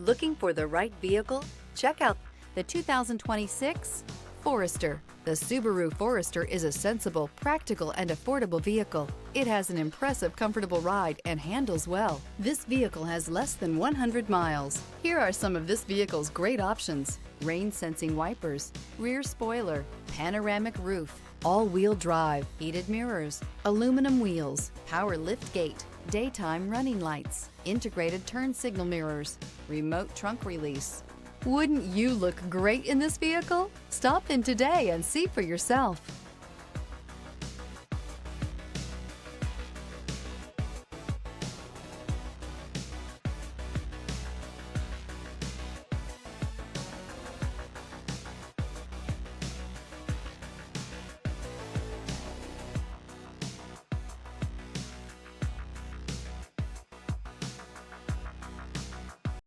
Looking for the right vehicle? Check out the 2026 Forester. The Subaru Forester is a sensible, practical, and affordable vehicle. It has an impressive, comfortable ride and handles well. This vehicle has less than 100 miles. Here are some of this vehicle's great options: rain-sensing wipers, rear spoiler, panoramic roof, all-wheel drive, heated mirrors, aluminum wheels, power liftgate, daytime running lights, integrated turn signal mirrors, remote trunk release. Wouldn't you look great in this vehicle? Stop in today and see for yourself.